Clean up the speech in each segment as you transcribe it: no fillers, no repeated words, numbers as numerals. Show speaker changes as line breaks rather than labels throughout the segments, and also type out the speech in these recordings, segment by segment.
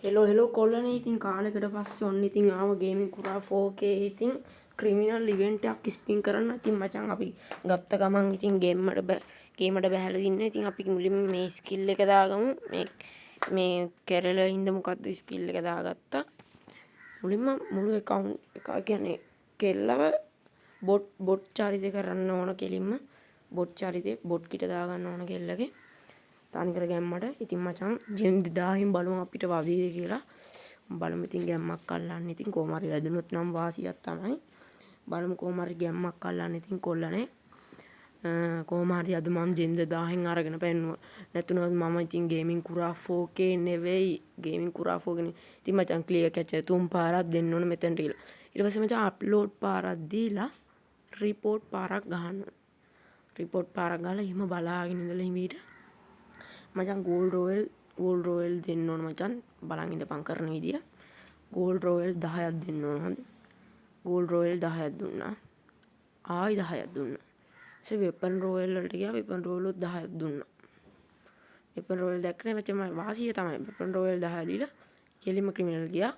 Hello කොල්ලනේ ඉතින් කාලෙකට පස්සේ ඔන්න ඉතින් ආව ගේමින් කුරා 4K ඉතින් ක්‍රිමිනල් ඉවෙන්ට් එකක් ස්පින් කරන්න. ඉතින් මචං අපි ගත්ත ගමන් ඉතින් ගේමට බහැලා දින්න. ඉතින් අපි මුලින්ම මේ ස්කිල් එක දාගමු. මේ කැරලා ඉඳ මොකද්ද ස්කිල් එක දාගත්තා. මුලින්ම මුළු account එක කියන්නේ කෙල්ලව බොට් චරිතය කරන්න ඕන කෙලින්ම බොට් චරිතේ බොට් කිට දාගන්න ඕන කෙල්ලගේ තනිකර ගැම්මට. ඉතින් මචං ජෙම් 2000න් බලමු අපිට වදීද කියලා. බලමු ඉතින් ගැම්මක් අල්ලන්න. ඉතින් කොහොම හරි වැදුනොත් නම් වාසියක් තමයි. බලමු කොහොම හරි ගැම්මක් අල්ලන්න. ඉතින් කොල්ලනේ කොහොම හරි අද මම ජෙම් 2000න් අරගෙන පෙන්නුවා. නැතුනොත් මම ඉතින් ගේමින් කුරා 4K නෙවෙයි ගේමින් කුරා 4K නෙවෙයි. ඉතින් මචං ක්ලියර් කැච් තුන් පාරක් දෙන්න ඕන මෙතනට ඉල. ඊට පස්සේ මචං අප්ලෝඩ් පාරක් දීලා රිපෝට් පාරක් ගහන්න. රිපෝට් පාරක් ගහලා එහෙම බලාගෙන ඉඳලා හිමීට මචං ගෝල්ඩ් රෝයල් දෙන්න ඕන මචං. බලන් ඉඳපන් කරන විදිය. ගෝල්ඩ් රෝයල් 10ක් දෙන්න ඕන. හොඳ. ගෝල්ඩ් රෝයල් 10ක් දුන්නා. ආයි 10ක් දුන්නා. ඊට වෙපන් රෝයල් වලට ගියා. වෙපන් රෝයල් 10ක් දුන්නා. වෙපන් රෝයල් දැක්කනේ මචං මම වාසිය තමයි. වෙපන් රෝයල් 10 දීලා කෙලිම ක්‍රිමිනල් ගියා.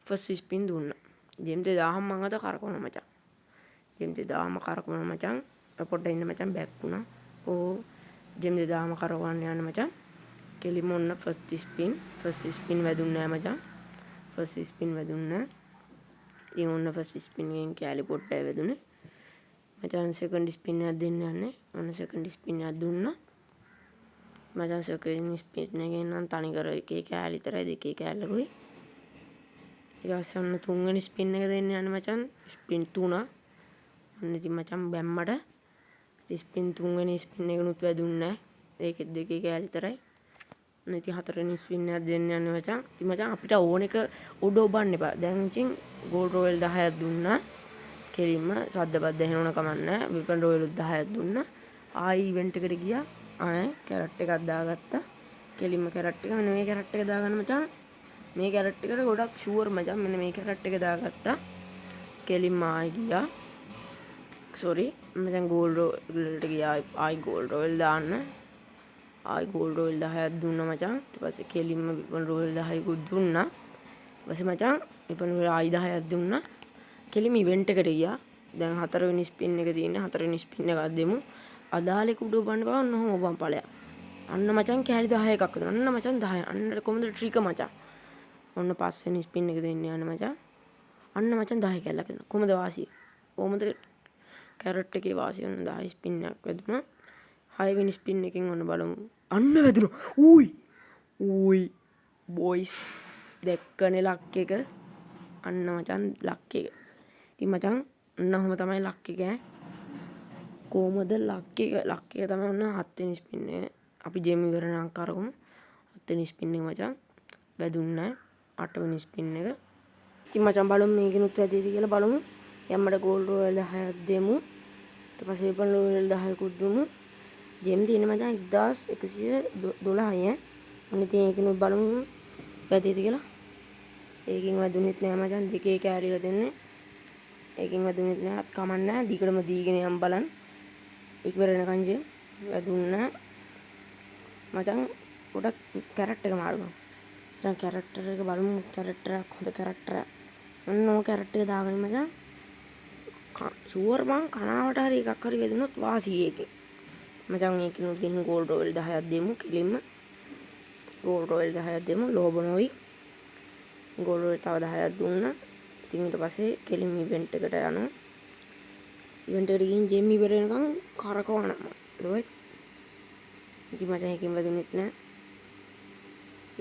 ෆස්ට් ස්පින් දුන්නා. ජෙම් 2000 මම අද කරකවනවා මචං. ජෙම් 2000ම කරකවනවා මචං. පොඩ්ඩක් ඉන්න මචං බෑක් වුණා. ජෙම් 2000ම කරවන්න යන්න මචං. කෙලිම ඔන්න ෆස්ට් ස්පින් වැදුන්නේ නැහැ මචං. ෆස්ට් ස්පින් වැදුන්නේ නැහැ. ඉතින් ඔන්න ෆස්ට් ස්පින් එකෙන් කැලි පොට්ටයි වැදුනේ. මචං සෙකන්ඩ් ස්පින් එකක් දෙන්න යන්නේ. ඔන්න සෙකන්ඩ් ස්පින් එකක් දුන්නා. මචං සෙකන්ඩ් ස්පින් එකෙන් නම් තනි කර එකේ කැලි විතරයි දෙකේ කැලකුයි. ඊට පස්සේ ඔන්න තුන්වෙනි ස්පින් එක දෙන්න යන්නේ මචං. ස්පින් 3. ඔන්න ඉතින් මචං බැම්මට ස්පින් තුන්වෙනි ස්පින් එකනුත් වැදුන්නේ නැහැ. ඒකෙත් දෙකේ කැලි විතරයි. ඉතින් හතරවෙනි ස්පින් එකක් දෙන්න යන්නේ මචං. ඉතින් මචං අපිට ඕන එක උඩ ඔබන්න එපා. දැන් ඉතින් ගෝල්ඩ් රෝයල් 10ක් දුන්නා. කෙලින්ම සද්දපත් දැහෙන ඕන කමක් නැහැ. වෙපන් රෝයල් 10ක් දුන්නා. ආයි ඉවෙන්ට් එකට ගියා. ආනේ කැරට් එකක් දාගත්තා. කෙලින්ම කැරට් එක මෙන්න මේ කැරට් එක දාගන්න මචං. මේ කැරට් එකට ගොඩක් ෂුවර් මචං. මෙන්න මේ කැරට් එක දාගත්තා. කෙලින්ම ආයි ගියා. සෝරි මචං ගෝල්ඩ් රෝයල්ට ගියා. ආයි ගෝල්ඩ් රෝයල් දාන්න. ආයි ගෝල්ඩ් රෝයල් 10ක් දුන්නා මචං. ඊට පස්සේ කෙලින්ම වෙපන් රෝයල් 10කුත් දුන්නා. ඊට පස්සේ මචං වෙපන් රෝයල් ආයි 10ක් දුන්නා. කෙලිම ඉවෙන්ට් එකට ගියා. දැන් හතරවෙනි ස්පින් එක තියෙන්නේ. හතරවෙනි ස්පින් එකක් දෙමු. අදාලේ කුඩු ඔබන්න බෑ. ඔන්න ඔහොම ඔබන් ඵලයක්. අන්න මචං කැලි 10 එකක් දුන්නා. අන්න මචං 10. අන්න කොහොමද ට්‍රික මචං. ඔන්න පස්වෙනි ස්පින් එක දෙන්න යන මචං. අන්න මචං 10 කැල්ලක් දෙනවා. කොහොමද වාසිය? කොහොමද කැරට් එකේ වාසිය? ඔන්න 10 ස්පින් එකක් වැදුනා. 6 වෙනි ස්පින් එකෙන් ඔන්න බලමු. අන්න වැදුනා. ඌයි බොයිස් දැක්කනේ ලක් එක. අන්න මචං ලක් එක. ඉතින් මචං ඔන්න ඔහොම තමයි ලක් එක ඈ. කොහොමද ලක් එක තමයි ඔන්න 7 වෙනි ස්පින් එක. අපි ජෙම් ඉවරනම් කරගමු. 7 වෙනි ස්පින් එක මචං වැදුන්නේ 8 වෙනි ස්පින් එක. ඉතින් මචං බලමු මේකිනුත් වැදෙයිද කියලා බලමු. යම්මඩ ගෝල්ඩ් රෝයල් 10ක් දෙමු. ඊට පස්සේ වෙපන් රෝයල් 10කුත් දුමු. ජෙම් තියෙන මචං 1112 ඈ. ඔන්න ඉතින් ඒකිනුත් බලමු වැදෙයිද කියලා. ඒකෙන් වැදුනෙත් නෑ මචං. දෙකේ කැරි වැදෙන්නේ. ඒකෙන් වැදුනෙත් නෑ. කමක් නෑ. දිගටම දීගෙන යම් බලන්න. ඉක්වර වෙනකන් ජෙම් වැදුන්නේ මචං. පොඩක් කැරක්ටර් එක මාරු කරමු. මචං කැරක්ටර් එක බලමු. කැරක්ටර් එක හොඳ කැරක්ටර්. ඔන්න ඔය කැරක්ටර් එක දාගන්න මචං. ෂුවර් මං කනාවට හරි එකක් හරි වැදුනොත් වාසිය ඒකේ. මචං ඒකිනුත් ගිහින් ගෝල්ඩ් රෝයල් 10ක් දෙමු කෙලින්ම. ගෝල්ඩ් රෝයල් 10ක් දෙමු. ලෝබ නොවි. ගෝල්ඩ් රෝයල් තව 10ක් දුන්නා. ඉතින් ඊට පස්සේ කෙලින්ම ඉවෙන්ට් එකට යනවා. ඉවෙන්ට් එකට ගිහින් ජෙම් ඉවර වෙනකන් කරකවනවා. ලෝයි. ඉතින් මචං ඒකෙන් වැදුනෙත් නෑ.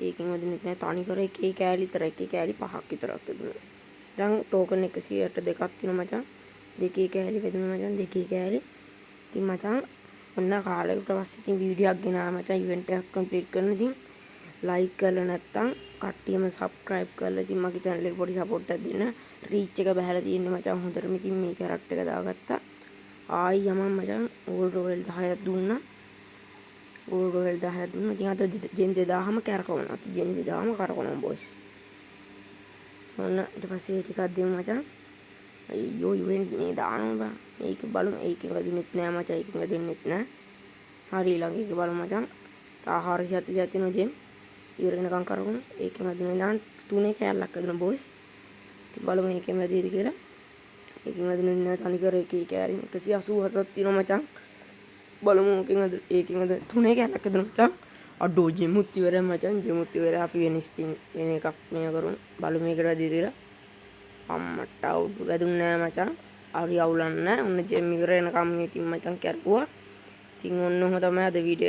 ඒකෙන් වැදුනෙත් නෑ. තනි කර එකේ කෑලි විතරයි. එකේ කෑලි 5ක් විතරක් දුන්නා. දැන් ටෝකන් 162ක් තියෙනවා මචං. දෙකේ කෑලි වැදුනා මචං. දෙකේ කෑලි. ඉතින් මචං ඔන්න කාලයකට පස්සේ ඉතින් වීඩියෝ එකක් ගෙනාවා මචං. ඉවෙන්ට් එකක් කම්ප්ලීට් කරන ඉතින් ලයික් කරලා නැත්තම් කට්ටියම සබ්ස්ක්‍රයිබ් කරලා ඉතින් මගේ channel එකට පොඩි සපෝට් එකක් දෙන්න. රීච් එක බහැලා තියෙන්නේ මචං හොඳටම. ඉතින් මේ කැරක්ටර් එක දාගත්තා. ආයි යමන් මචං ගෝල්ඩ් රෝයල් 10ක් දුන්නා. ගෝල්ඩ් රෝයල් 10ක් දුන්නා. ඉතින් අද ජෙම් 2000ම කරකවනවා. ජෙම් 2000ම කරකවනවා බොයිස්. ඔන්න ඊට පස්සේ ටිකක් දෙමු මචං. අයියෝ ඉවෙන්ට් මේ දානවා බා. මේක බලමු. ඒකෙන් වැදුනෙත් නෑ මචං. ඒකෙන් වැදුනෙත් නෑ. හරි ළඟ එක බලමු මචං. 440ක් තියෙනවා ජෙම්. ඉවර වෙනකන් කරගමු. ඒකෙන් අදින දාන්න 3 කෑල්ලක් අදින බොයිස්. ඉතින් බලමු මේකෙන් වැඩිද කියලා. ඒකෙන් අදින නෑ තනිකර එකේ කෑලි 187ක් තියෙනවා මචං. බලමු ඒකෙන් අද 3 කෑල්ලක් අදින මචං. අඩෝ ජෙමුත් ඉවරයි මචං. ජෙමුත් ඉවරයි. අපි වෙන එකක් මේ කරමු. බලමු මේකට වැඩිද කියලා. අම්මට අවුල් වැදුන්නේ නෑ මචං. හරි අවුලක් නෑ. ඔන්න ජෙම් ඉවර වෙනකම් ඉතින් මචං කැරුවා. ඉතින් ඔන්න ඔහම තමයි අද වීඩියෝ